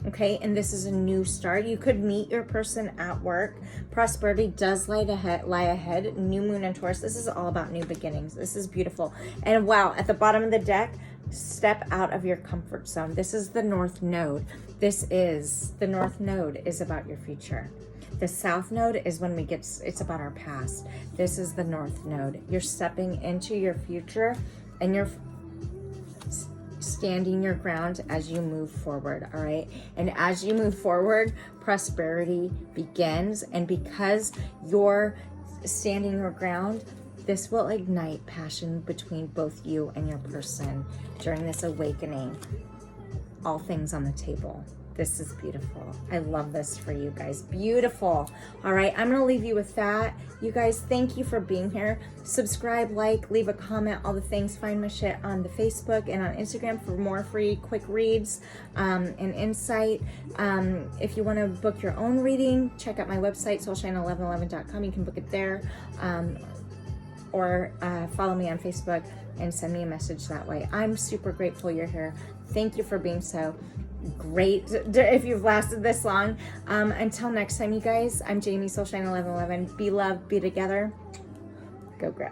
Okay, and this is a new start. You could meet your person at work. Prosperity does lie ahead. New moon in Taurus. This is all about new beginnings. This is beautiful. And wow, at the bottom of the deck, step out of your comfort zone. This is the North Node. The North Node is about your future. The South Node is when it's about our past. This is the North Node. You're stepping into your future, and you're standing your ground as you move forward. All right, and as you move forward, prosperity begins. And because you're standing your ground, this will ignite passion between both you and your person during this awakening. All things on the table. This is beautiful. I love this for you guys. Beautiful. All right, I'm gonna leave you with that. You guys, thank you for being here. Subscribe, like, leave a comment, all the things. Find my shit on the Facebook and on Instagram for more free quick reads and insight. If you want to book your own reading, check out my website, soulshine1111.com. You can book it there. Or follow me on Facebook and send me a message that way. I'm super grateful you're here. Thank you for being so great if you've lasted this long. Until next time, you guys, I'm Jamie, Soulshine1111. Be loved, be together. Go grow.